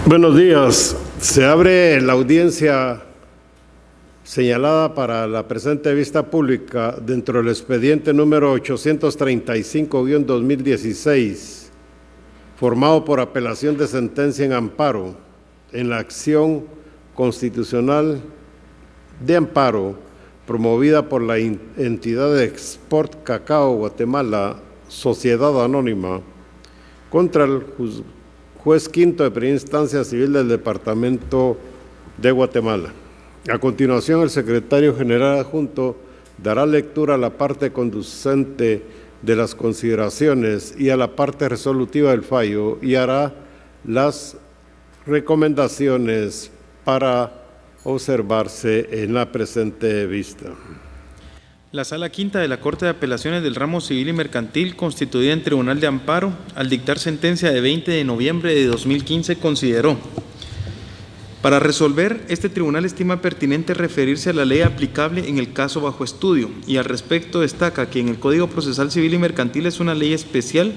Buenos días. Se abre la audiencia señalada para la presente vista pública dentro del expediente número 835-2016, formado por apelación de sentencia en amparo en la acción constitucional de amparo promovida por la entidad de Export Cacao Guatemala, Sociedad Anónima, contra el juez quinto de primera instancia civil del Departamento de Guatemala. A continuación, el secretario general adjunto dará lectura a la parte conducente de las consideraciones y a la parte resolutiva del fallo y hará las recomendaciones para observarse en la presente vista. La Sala Quinta de la Corte de Apelaciones del Ramo Civil y Mercantil, constituida en Tribunal de Amparo, al dictar sentencia de 20 de noviembre de 2015, consideró: para resolver, este tribunal estima pertinente referirse a la ley aplicable en el caso bajo estudio, y al respecto destaca que en el Código Procesal Civil y Mercantil es una ley especial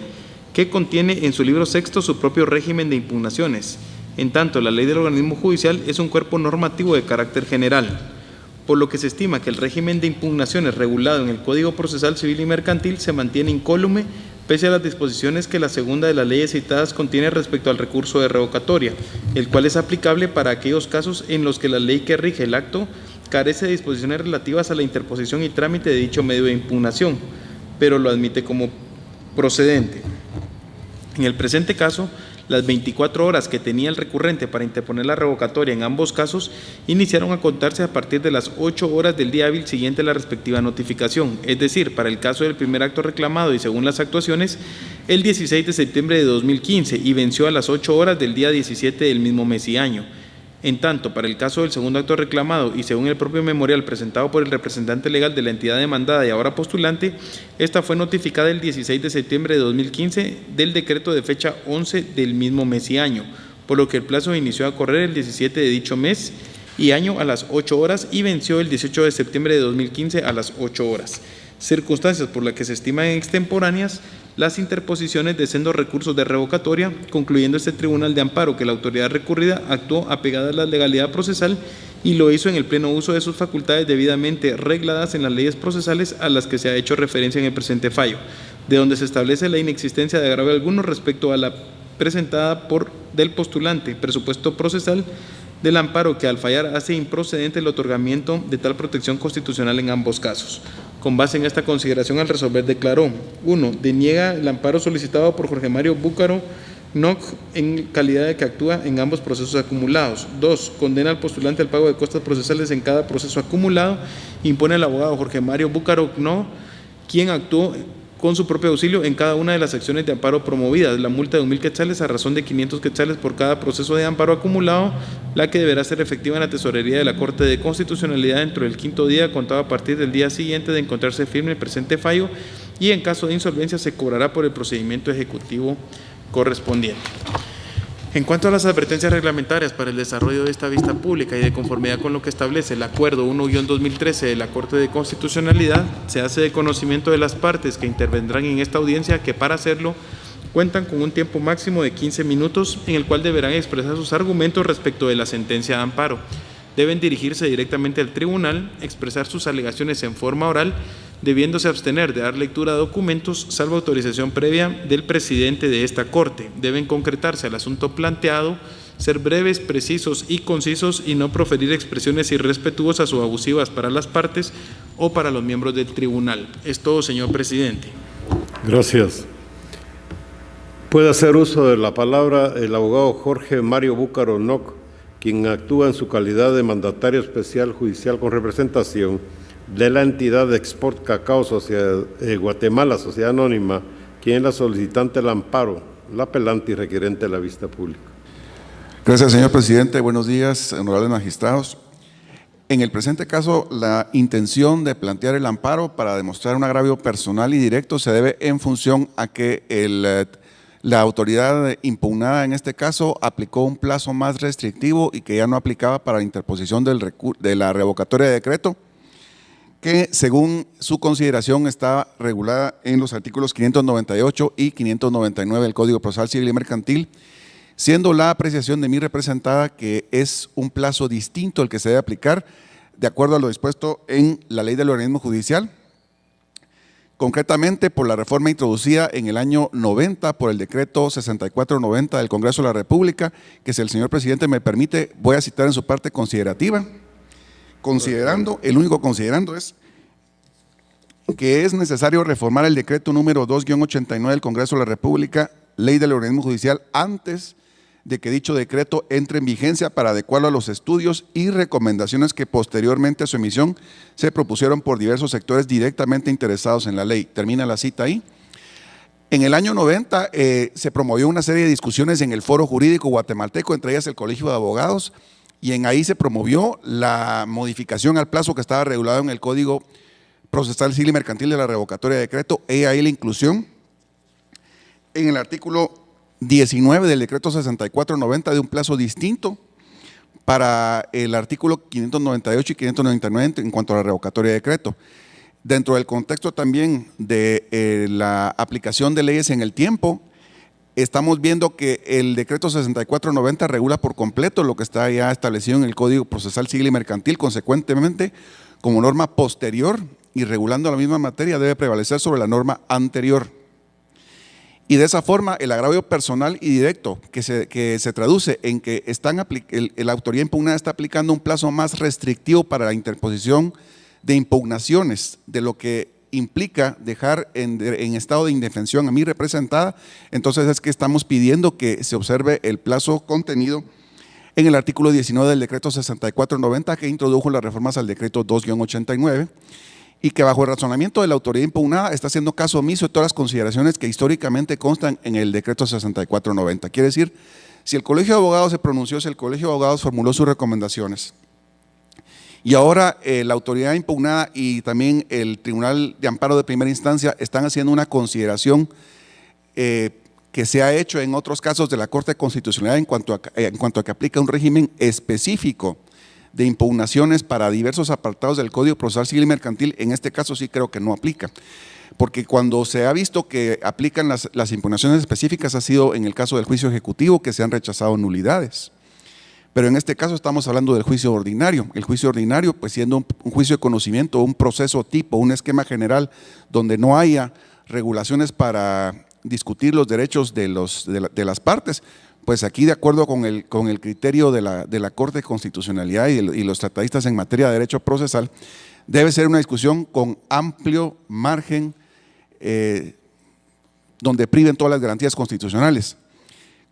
que contiene en su libro sexto su propio régimen de impugnaciones. En tanto, la ley del organismo judicial es un cuerpo normativo de carácter general, por lo que se estima que el régimen de impugnaciones regulado en el Código Procesal Civil y Mercantil se mantiene incólume pese a las disposiciones que la segunda de las leyes citadas contiene respecto al recurso de revocatoria, el cual es aplicable para aquellos casos en los que la ley que rige el acto carece de disposiciones relativas a la interposición y trámite de dicho medio de impugnación, pero lo admite como procedente. En el presente caso, las 24 horas que tenía el recurrente para interponer la revocatoria en ambos casos iniciaron a contarse a partir de las 8 horas del día hábil siguiente a la respectiva notificación, es decir, para el caso del primer acto reclamado y según las actuaciones, el 16 de septiembre de 2015 y venció a las 8 horas del día 17 del mismo mes y año. En tanto, para el caso del segundo acto reclamado y según el propio memorial presentado por el representante legal de la entidad demandada y ahora postulante, esta fue notificada el 16 de septiembre de 2015 del decreto de fecha 11 del mismo mes y año, por lo que el plazo inició a correr el 17 de dicho mes y año a las 8 horas y venció el 18 de septiembre de 2015 a las 8 horas. Circunstancias por las que se estiman extemporáneas las interposiciones de sendos recursos de revocatoria, concluyendo este tribunal de amparo que la autoridad recurrida actuó apegada a la legalidad procesal y lo hizo en el pleno uso de sus facultades debidamente regladas en las leyes procesales a las que se ha hecho referencia en el presente fallo, de donde se establece la inexistencia de agravio alguno respecto a la presentada del postulante, presupuesto procesal del amparo que al fallar hace improcedente el otorgamiento de tal protección constitucional en ambos casos. Con base en esta consideración, al resolver declaró: 1. Deniega el amparo solicitado por Jorge Mario Búcaro NOC en calidad de que actúa en ambos procesos acumulados. 2. Condena al postulante al pago de costas procesales en cada proceso acumulado. Impone al abogado Jorge Mario Búcaro NOC, quien actuó con su propio auxilio en cada una de las acciones de amparo promovidas, la multa de 1,000 quetzales a razón de 500 quetzales por cada proceso de amparo acumulado, la que deberá ser efectiva en la tesorería de la Corte de Constitucionalidad dentro del 5º día contado a partir del día siguiente de encontrarse firme el presente fallo, y en caso de insolvencia se cobrará por el procedimiento ejecutivo correspondiente. En cuanto a las advertencias reglamentarias para el desarrollo de esta vista pública y de conformidad con lo que establece el Acuerdo 1-2013 de la Corte de Constitucionalidad, se hace de conocimiento de las partes que intervendrán en esta audiencia que para hacerlo cuentan con un tiempo máximo de 15 minutos en el cual deberán expresar sus argumentos respecto de la sentencia de amparo. Deben dirigirse directamente al tribunal, expresar sus alegaciones en forma oral, debiéndose abstener de dar lectura a documentos, salvo autorización previa del presidente de esta Corte. Deben concretarse al asunto planteado, ser breves, precisos y concisos y no proferir expresiones irrespetuosas o abusivas para las partes o para los miembros del tribunal. Es todo, señor presidente. Gracias. Puede hacer uso de la palabra el abogado Jorge Mario Búcaro NOC, quien actúa en su calidad de mandatario especial judicial con representación de la entidad de Export Cacao Guatemala, Sociedad Anónima, quien es la solicitante del amparo, la apelante y requerente de la vista pública. Gracias, señor presidente. Buenos días, honorables magistrados. En el presente caso, la intención de plantear el amparo para demostrar un agravio personal y directo se debe en función a que la autoridad impugnada en este caso aplicó un plazo más restrictivo y que ya no aplicaba para la interposición de la revocatoria de decreto, que según su consideración está regulada en los artículos 598 y 599 del Código Procesal Civil y Mercantil, siendo la apreciación de mi representada que es un plazo distinto al que se debe aplicar de acuerdo a lo dispuesto en la Ley del Organismo Judicial, concretamente por la reforma introducida en el año 90 por el decreto 6490 del Congreso de la República, que si el señor presidente me permite, voy a citar en su parte considerativa. El único considerando es que es necesario reformar el decreto número 2-89 del Congreso de la República, Ley del Organismo Judicial, antes de que dicho decreto entre en vigencia para adecuarlo a los estudios y recomendaciones que posteriormente a su emisión se propusieron por diversos sectores directamente interesados en la ley. Termina la cita ahí. En el año 90 se promovió una serie de discusiones en el Foro Jurídico Guatemalteco, entre ellas el Colegio de Abogados, y en ahí se promovió la modificación al plazo que estaba regulado en el Código Procesal Civil y Mercantil de la revocatoria de decreto, ahí la inclusión en el artículo 19 del decreto 6490 de un plazo distinto para el artículo 598 y 599 en cuanto a la revocatoria de decreto. Dentro del contexto también de la aplicación de leyes en el tiempo, estamos viendo que el decreto 6490 regula por completo lo que está ya establecido en el Código Procesal Civil y Mercantil. Consecuentemente, como norma posterior y regulando la misma materia, debe prevalecer sobre la norma anterior. Y de esa forma, el agravio personal y directo que se traduce en que la autoridad impugnada está aplicando un plazo más restrictivo para la interposición de impugnaciones, de lo que implica dejar en estado de indefensión a mi representada. Entonces es que estamos pidiendo que se observe el plazo contenido en el artículo 19 del decreto 6490 que introdujo las reformas al decreto 2-89 y que bajo el razonamiento de la autoridad impugnada está haciendo caso omiso de todas las consideraciones que históricamente constan en el decreto 6490. Quiere decir, si el Colegio de Abogados se pronunció, si el Colegio de Abogados formuló sus recomendaciones y ahora la autoridad impugnada y también el Tribunal de Amparo de Primera Instancia están haciendo una consideración que se ha hecho en otros casos de la Corte Constitucional en cuanto a que aplica un régimen específico de impugnaciones para diversos apartados del Código Procesal Civil y Mercantil, en este caso sí creo que no aplica, porque cuando se ha visto que aplican las impugnaciones específicas ha sido en el caso del juicio ejecutivo, que se han rechazado nulidades, pero en este caso estamos hablando del juicio ordinario. El juicio ordinario, pues siendo un juicio de conocimiento, un proceso tipo, un esquema general donde no haya regulaciones para discutir los derechos de las partes, pues aquí de acuerdo con el criterio de la Corte de Constitucionalidad y los tratadistas en materia de derecho procesal, debe ser una discusión con amplio margen donde priven todas las garantías constitucionales.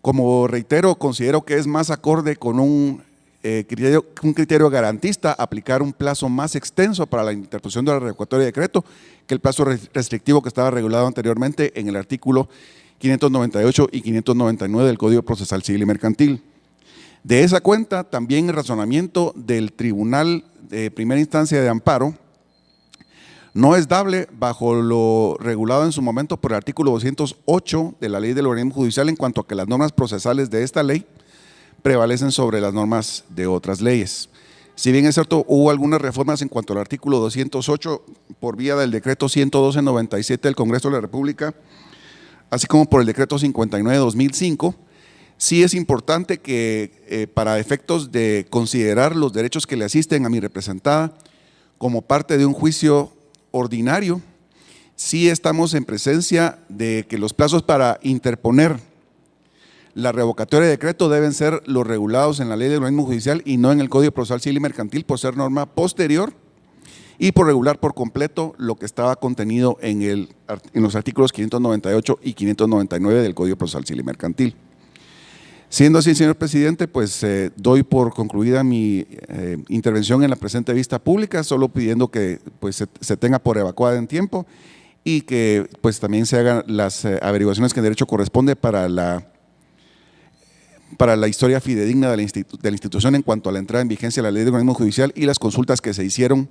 Como reitero, considero que es más acorde con un criterio garantista aplicar un plazo más extenso para la interposición de la revocatoria de decreto que el plazo restrictivo que estaba regulado anteriormente en el artículo 598 y 599 del Código Procesal Civil y Mercantil. De esa cuenta, también el razonamiento del Tribunal de Primera Instancia de Amparo no es dable bajo lo regulado en su momento por el artículo 208 de la Ley del Organismo Judicial en cuanto a que las normas procesales de esta ley prevalecen sobre las normas de otras leyes. Si bien es cierto, hubo algunas reformas en cuanto al artículo 208 por vía del decreto 112-97 del Congreso de la República, así como por el decreto 59-2005, sí es importante que para efectos de considerar los derechos que le asisten a mi representada como parte de un juicio ordinario, sí estamos en presencia de que los plazos para interponer la revocatoria de decreto deben ser los regulados en la Ley del Organismo Judicial y no en el Código Procesal Civil y Mercantil por ser norma posterior y por regular por completo lo que estaba contenido en los artículos 598 y 599 del Código Procesal Civil y Mercantil. Siendo así, señor presidente, pues doy por concluida mi intervención en la presente vista pública, solo pidiendo que pues, se tenga por evacuada en tiempo y que pues también se hagan las averiguaciones que en derecho corresponde para la historia fidedigna de la institución en cuanto a la entrada en vigencia de la Ley de Organismo Judicial y las consultas que se hicieron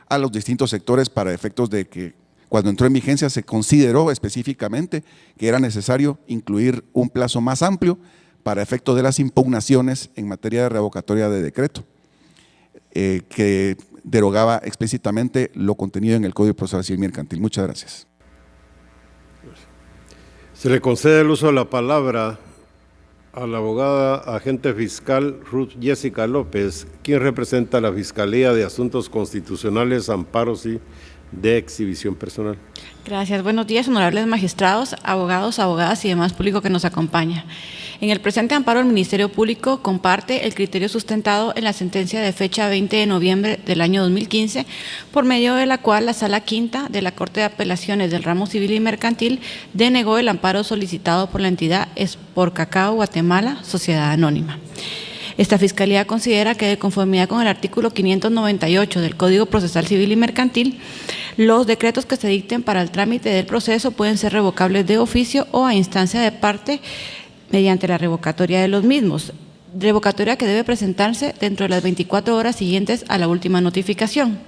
a los distintos sectores para efectos de que cuando entró en vigencia se consideró específicamente que era necesario incluir un plazo más amplio para efecto de las impugnaciones en materia de revocatoria de decreto, que derogaba explícitamente lo contenido en el Código Procesal Civil y Mercantil. Muchas gracias. Se le concede el uso de la palabra a la abogada agente fiscal Ruth Jessica López, quien representa la Fiscalía de Asuntos Constitucionales, Amparos y de Exhibición Personal. Gracias. Buenos días, honorables magistrados, abogados, abogadas y demás público que nos acompaña. En el presente amparo, el Ministerio Público comparte el criterio sustentado en la sentencia de fecha 20 de noviembre del año 2015, por medio de la cual la Sala Quinta de la Corte de Apelaciones del Ramo Civil y Mercantil denegó el amparo solicitado por la entidad Exporcacao Guatemala, Sociedad Anónima. Esta Fiscalía considera que, de conformidad con el artículo 598 del Código Procesal Civil y Mercantil, los decretos que se dicten para el trámite del proceso pueden ser revocables de oficio o a instancia de parte mediante la revocatoria de los mismos, revocatoria que debe presentarse dentro de las 24 horas siguientes a la última notificación.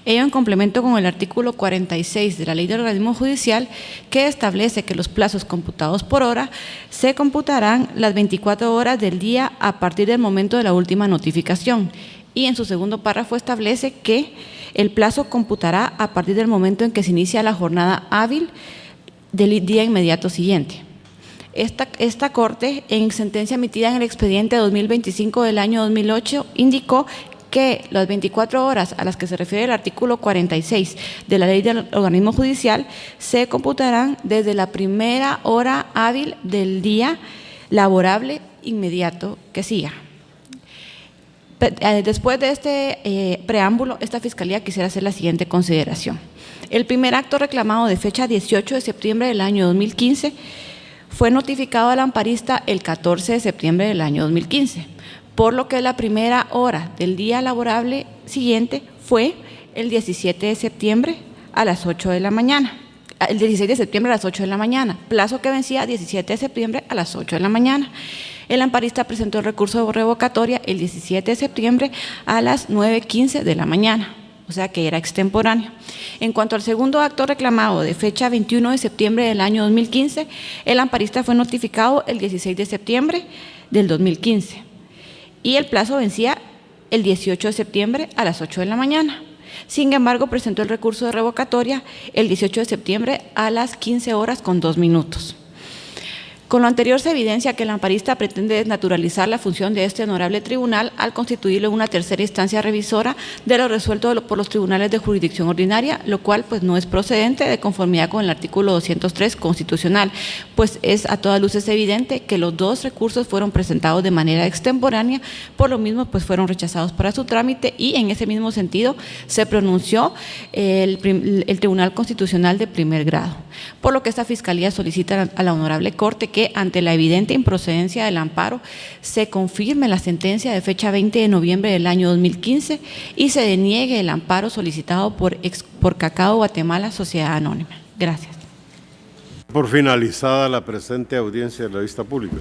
Ello en complemento con el artículo 46 de la Ley del Organismo Judicial, que establece que los plazos computados por hora se computarán las 24 horas del día a partir del momento de la última notificación. Y en su segundo párrafo establece que el plazo computará a partir del momento en que se inicia la jornada hábil del día inmediato siguiente. Esta Corte, en sentencia emitida en el expediente 2025 del año 2008, indicó que las 24 horas a las que se refiere el artículo 46 de la Ley del Organismo Judicial se computarán desde la primera hora hábil del día laborable inmediato que siga. Después de este preámbulo, esta Fiscalía quisiera hacer la siguiente consideración. El primer acto reclamado de fecha 18 de septiembre del año 2015 fue notificado al amparista el 14 de septiembre del año 2015, por lo que la primera hora del día laborable siguiente fue el 17 de septiembre a las 8 de la mañana. El 16 de septiembre a las 8 de la mañana, plazo que vencía 17 de septiembre a las 8 de la mañana. El amparista presentó el recurso de revocatoria el 17 de septiembre a las 9:15 de la mañana, o sea que era extemporáneo. En cuanto al segundo acto reclamado de fecha 21 de septiembre del año 2015, el amparista fue notificado el 16 de septiembre del 2015 y el plazo vencía el 18 de septiembre a las 8 de la mañana. Sin embargo, presentó el recurso de revocatoria el 18 de septiembre a las 15:02. Con lo anterior se evidencia que el amparista pretende desnaturalizar la función de este honorable tribunal al constituirlo en una tercera instancia revisora de lo resuelto por los tribunales de jurisdicción ordinaria, lo cual pues no es procedente de conformidad con el artículo 203 constitucional, pues es a todas luces evidente que los dos recursos fueron presentados de manera extemporánea, por lo mismo pues fueron rechazados para su trámite y en ese mismo sentido se pronunció el Tribunal Constitucional de primer grado, por lo que esta Fiscalía solicita a la Honorable Corte que, ante la evidente improcedencia del amparo, se confirme la sentencia de fecha 20 de noviembre del año 2015 y se deniegue el amparo solicitado por Exporcacao Guatemala, Sociedad Anónima. Gracias. Por finalizada la presente audiencia de la vista pública.